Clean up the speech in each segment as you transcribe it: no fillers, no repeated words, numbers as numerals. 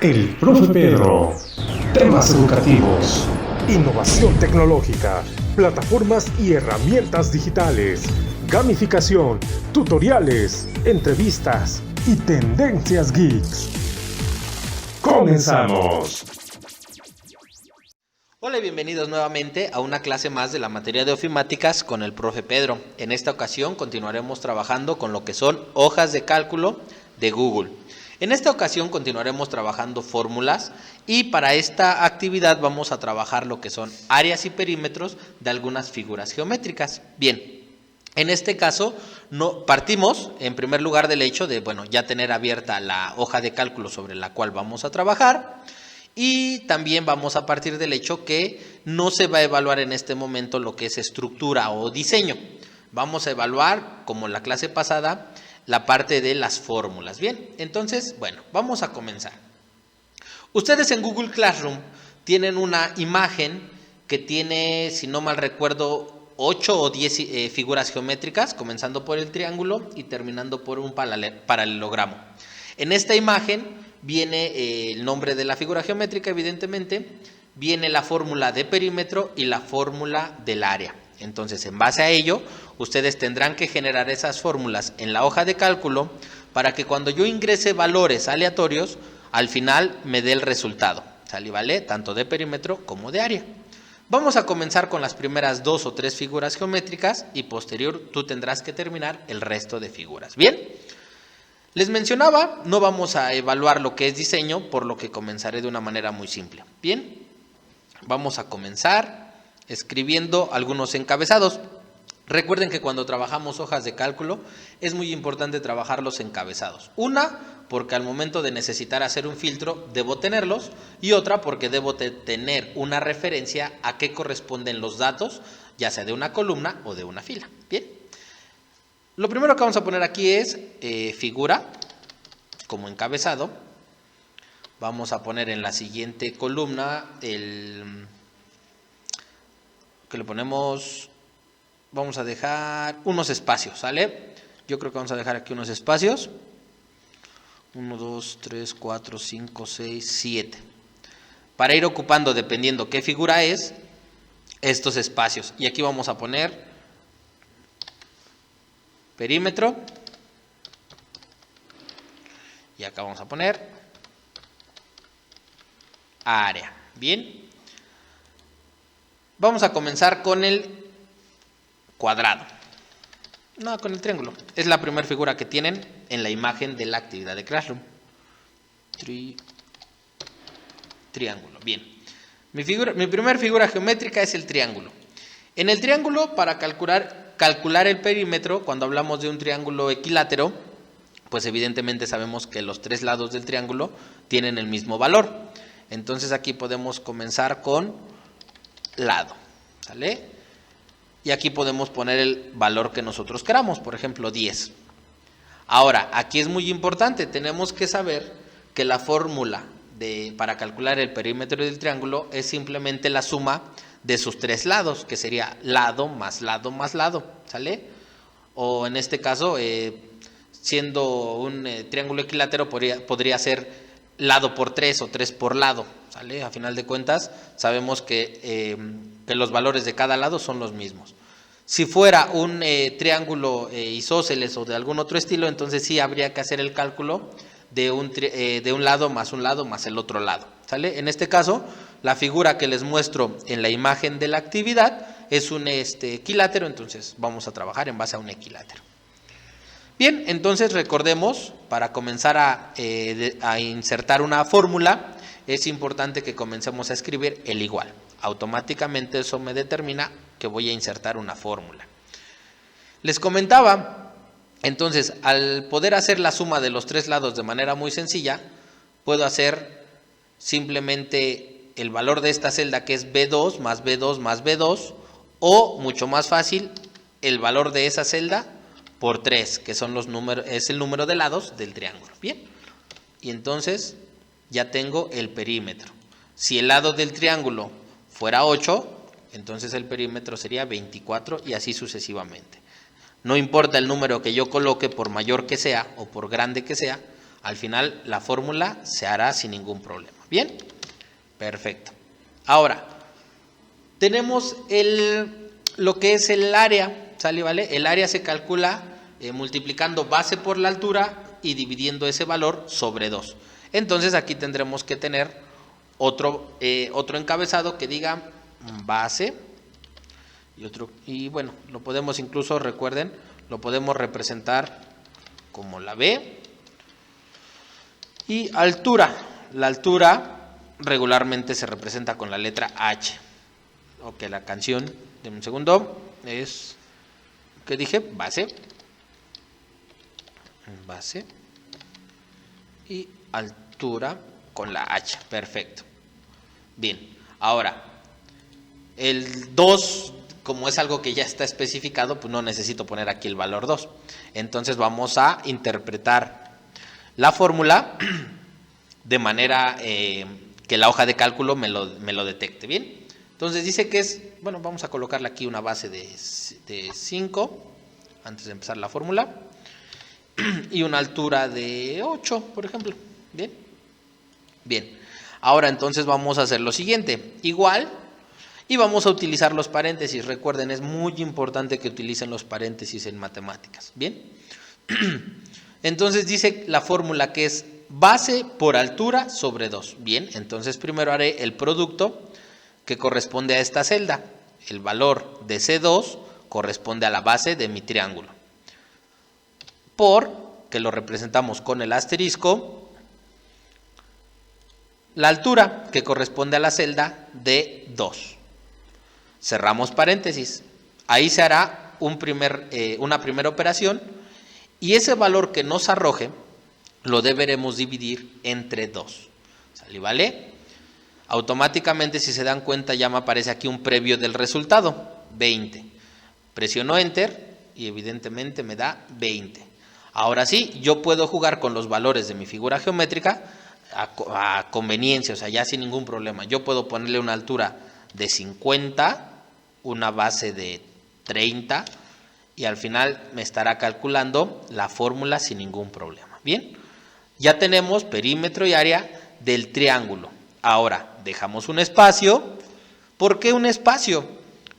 El Profe Pedro. Temas educativos, innovación tecnológica, plataformas y herramientas digitales, gamificación, tutoriales, entrevistas y tendencias geeks. ¡Comenzamos! Hola y bienvenidos nuevamente a una clase más de la materia de ofimáticas con el Profe Pedro. En esta ocasión continuaremos trabajando con lo que son hojas de cálculo de Google. En esta ocasión continuaremos trabajando fórmulas y para esta actividad vamos a trabajar lo que son áreas y perímetros de algunas figuras geométricas. Bien, en este caso partimos en primer lugar del hecho de ya tener abierta la hoja de cálculo sobre la cual vamos a trabajar. Y también vamos a partir del hecho que no se va a evaluar en este momento lo que es estructura o diseño. Vamos a evaluar, como en la clase pasada, la parte de las fórmulas. Bien, entonces, vamos a comenzar. Ustedes en Google Classroom tienen una imagen que tiene, si no mal recuerdo, 8 o 10 figuras geométricas, comenzando por el triángulo y terminando por un paralelogramo. En esta imagen viene el nombre de la figura geométrica, evidentemente, viene la fórmula de perímetro y la fórmula del área. Entonces, en base a ello, ustedes tendrán que generar esas fórmulas en la hoja de cálculo para que cuando yo ingrese valores aleatorios, al final me dé el resultado. ¿Sale? ¿Vale? Tanto de perímetro como de área. Vamos a comenzar con las primeras 2 o 3 figuras geométricas y posterior tú tendrás que terminar el resto de figuras. ¿Bien? Les mencionaba, no vamos a evaluar lo que es diseño, por lo que comenzaré de una manera muy simple. Bien, vamos a comenzar escribiendo algunos encabezados. Recuerden que cuando trabajamos hojas de cálculo es muy importante trabajar los encabezados. Una, porque al momento de necesitar hacer un filtro debo tenerlos, y otra porque debo tener una referencia a qué corresponden los datos, ya sea de una columna o de una fila. Bien. Lo primero que vamos a poner aquí es figura como encabezado. Vamos a poner en la siguiente columna que le ponemos, vamos a dejar unos espacios, ¿sale? Yo creo que vamos a dejar aquí unos espacios. 1, 2, 3, 4, 5, 6, 7. Para ir ocupando, dependiendo qué figura es, estos espacios. Y aquí vamos a poner perímetro, y acá vamos a poner área. Bien, vamos a comenzar con el cuadrado, no, con el triángulo. Es la primera figura que tienen en la imagen de la actividad de Classroom. Triángulo. Bien, mi primera figura geométrica es el triángulo. En el triángulo, para calcular el perímetro, cuando hablamos de un triángulo equilátero, pues evidentemente sabemos que los 3 lados del triángulo tienen el mismo valor. Entonces aquí podemos comenzar con lado, ¿sale? Y aquí podemos poner el valor que nosotros queramos, por ejemplo 10. Ahora, aquí es muy importante, tenemos que saber que la fórmula para calcular el perímetro del triángulo es simplemente la suma de sus 3 lados, que sería lado más lado más lado, ¿sale? O en este caso, siendo un triángulo equilátero, podría ser lado por 3 o 3 por lado, ¿sale? A final de cuentas, sabemos que los valores de cada lado son los mismos. Si fuera un triángulo isósceles o de algún otro estilo, entonces sí habría que hacer el cálculo de un lado más el otro lado, ¿sale? En este caso, la figura que les muestro en la imagen de la actividad es un equilátero, entonces vamos a trabajar en base a un equilátero. Bien, entonces recordemos, para comenzar a insertar una fórmula, es importante que comencemos a escribir el igual. Automáticamente eso me determina que voy a insertar una fórmula. Les comentaba, entonces, al poder hacer la suma de los 3 lados de manera muy sencilla, puedo hacer simplemente el valor de esta celda, que es B2 más B2 más B2, o mucho más fácil, el valor de esa celda por 3, que son es el número de lados del triángulo. Bien, y entonces ya tengo el perímetro. Si el lado del triángulo fuera 8, entonces el perímetro sería 24 y así sucesivamente. No importa el número que yo coloque, por mayor que sea o por grande que sea, Al final la fórmula se hará sin ningún problema. ¿Bien? Perfecto. Ahora, tenemos lo que es el área, ¿sale? ¿Vale? El área se calcula multiplicando base por la altura y dividiendo ese valor sobre 2. Entonces aquí tendremos que tener otro encabezado que diga base y bueno, lo podemos incluso, recuerden, lo podemos representar como la B y altura. La altura regularmente se representa con la letra H. Ok, la canción, denme un segundo, es, ¿qué dije? Base y altura con la H, perfecto. Bien, ahora, el 2, como es algo que ya está especificado, pues no necesito poner aquí el valor 2. Entonces vamos a interpretar la fórmula de manera que la hoja de cálculo me lo detecte, ¿bien? Entonces dice que es, bueno, vamos a colocarle aquí una base de 5, antes de empezar la fórmula, y una altura de 8, por ejemplo, ¿bien? Bien, ahora entonces vamos a hacer lo siguiente, igual, y vamos a utilizar los paréntesis. Recuerden, es muy importante que utilicen los paréntesis en matemáticas, ¿bien? Entonces dice la fórmula que es base por altura sobre 2. Bien, entonces primero haré el producto que corresponde a esta celda. El valor de C2 corresponde a la base de mi triángulo. Por, que lo representamos con el asterisco, la altura que corresponde a la celda de 2. Cerramos paréntesis. Ahí se hará una primera operación y ese valor que nos arroje lo deberemos dividir entre 2. ¿Sale? ¿Vale? Automáticamente, si se dan cuenta, ya me aparece aquí un previo del resultado, 20. Presiono Enter y evidentemente me da 20. Ahora sí, yo puedo jugar con los valores de mi figura geométrica a conveniencia, o sea, ya sin ningún problema. Yo puedo ponerle una altura de 50, una base de 30 y al final me estará calculando la fórmula sin ningún problema. Bien, ya tenemos perímetro y área del triángulo. Ahora, dejamos un espacio. ¿Por qué un espacio?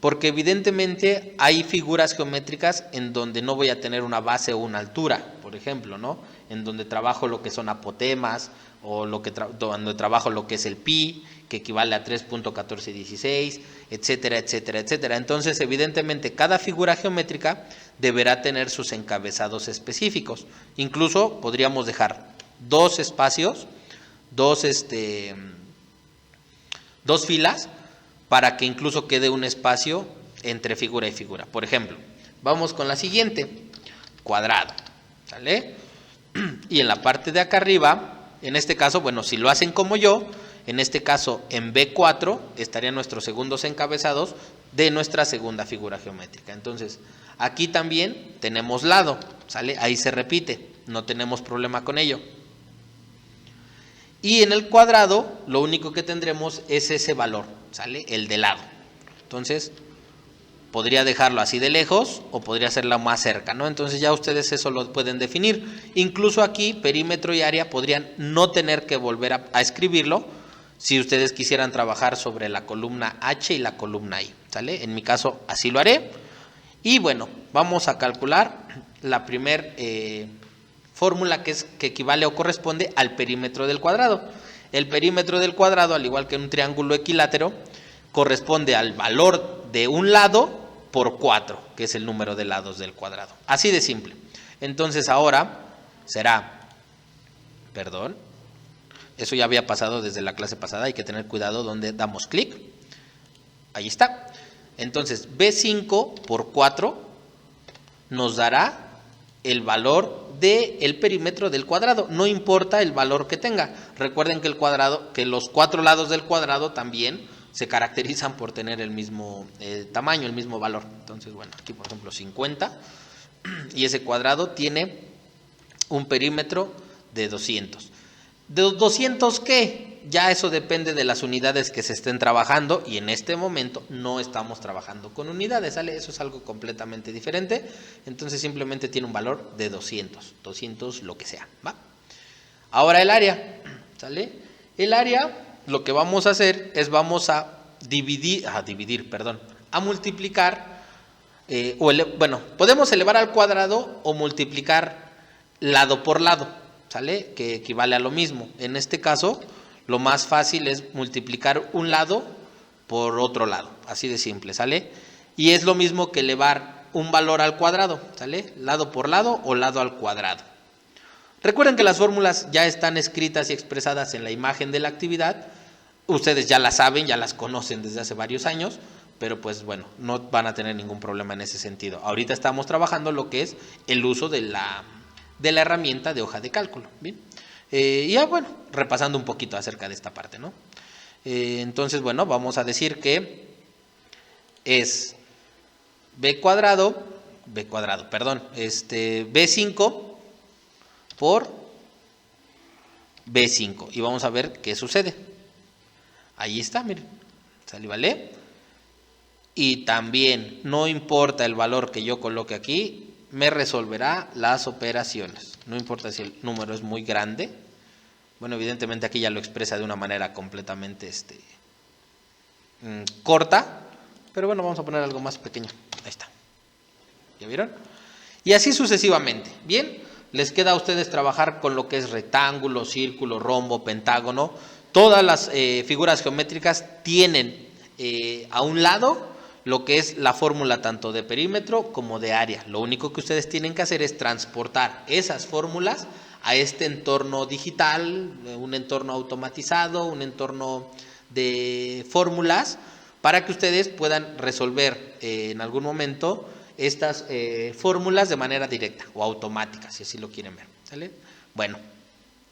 Porque evidentemente hay figuras geométricas en donde no voy a tener una base o una altura, por ejemplo, ¿no? En donde trabajo lo que son apotemas o donde trabajo lo que es el pi, que equivale a 3.1416, etcétera, etcétera, etcétera. Entonces, evidentemente, cada figura geométrica deberá tener sus encabezados específicos. Incluso podríamos dejar dos espacios, dos filas, para que incluso quede un espacio entre figura y figura. Por ejemplo, vamos con la siguiente, cuadrado, ¿sale? Y en la parte de acá arriba, en este caso, bueno, si lo hacen como yo, en este caso en B4 estarían nuestros segundos encabezados de nuestra segunda figura geométrica. Entonces, aquí también tenemos lado, ¿sale? Ahí se repite, no tenemos problema con ello. Y en el cuadrado, lo único que tendremos es ese valor, ¿sale? El de lado. Entonces, podría dejarlo así de lejos o podría hacerlo más cerca, ¿no? Entonces ya ustedes eso lo pueden definir. Incluso aquí, perímetro y área podrían no tener que volver a escribirlo si ustedes quisieran trabajar sobre la columna H y la columna I, ¿sale? En mi caso, así lo haré. Y bueno, vamos a calcular la primera fórmula que equivale o corresponde al perímetro del cuadrado. El perímetro del cuadrado, al igual que en un triángulo equilátero, corresponde al valor de un lado por 4, que es el número de lados del cuadrado. Así de simple. Entonces ahora será, eso ya había pasado desde la clase pasada, hay que tener cuidado donde damos clic. Ahí está. Entonces B5 por 4 nos dará el valor del perímetro del cuadrado, no importa el valor que tenga. Recuerden que los 4 lados del cuadrado también se caracterizan por tener el mismo tamaño, el mismo valor. Entonces, bueno, aquí por ejemplo 50 y ese cuadrado tiene un perímetro de 200. ¿De 200 qué? Ya eso depende de las unidades que se estén trabajando y en este momento no estamos trabajando con unidades, ¿sale? Eso es algo completamente diferente. Entonces simplemente tiene un valor de 200 lo que sea, ¿va? Ahora el área, ¿sale? El área, lo que vamos a hacer es vamos a a multiplicar, podemos elevar al cuadrado o multiplicar lado por lado, ¿sale? Que equivale a lo mismo. En este caso, lo más fácil es multiplicar un lado por otro lado, así de simple, ¿sale? Y es lo mismo que elevar un valor al cuadrado, ¿sale? Lado por lado o lado al cuadrado. Recuerden que las fórmulas ya están escritas y expresadas en la imagen de la actividad. Ustedes ya las saben, ya las conocen desde hace varios años, pero pues bueno, no van a tener ningún problema en ese sentido. Ahorita estamos trabajando lo que es el uso de la herramienta de hoja de cálculo, ¿bien? Y ya bueno, repasando un poquito acerca de esta parte, ¿no? Entonces, bueno, vamos a decir que es B5 por B5. Y vamos a ver qué sucede. Ahí está, miren. ¿Sale, vale? Y también, no importa el valor que yo coloque aquí, me resolverá las operaciones. No importa si el número es muy grande. Bueno, evidentemente aquí ya lo expresa de una manera completamente corta. Pero bueno, vamos a poner algo más pequeño. Ahí está. ¿Ya vieron? Y así sucesivamente. Bien, les queda a ustedes trabajar con lo que es rectángulo, círculo, rombo, pentágono. Todas las figuras geométricas tienen a un lado lo que es la fórmula tanto de perímetro como de área. Lo único que ustedes tienen que hacer es transportar esas fórmulas a este entorno digital, un entorno automatizado, un entorno de fórmulas, para que ustedes puedan resolver en algún momento estas fórmulas de manera directa o automática, si así lo quieren ver, ¿sale? Bueno,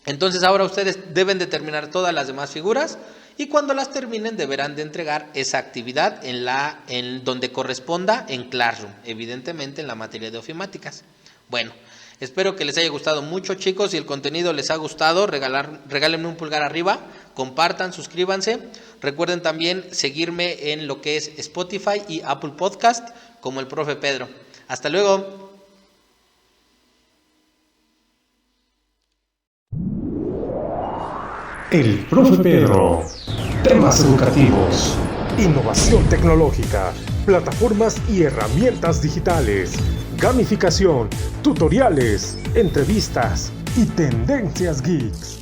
entonces ahora ustedes deben determinar todas las demás figuras y cuando las terminen deberán de entregar esa actividad en donde corresponda en Classroom, evidentemente en la materia de ofimáticas. Bueno, espero que les haya gustado mucho, chicos. Si el contenido les ha gustado, regálenme un pulgar arriba, compartan, suscríbanse. Recuerden también seguirme en lo que es Spotify y Apple Podcast como el profe Pedro. Hasta luego. El profe Pedro. Temas educativos, innovación tecnológica, plataformas y herramientas digitales, gamificación, tutoriales, entrevistas y tendencias geeks.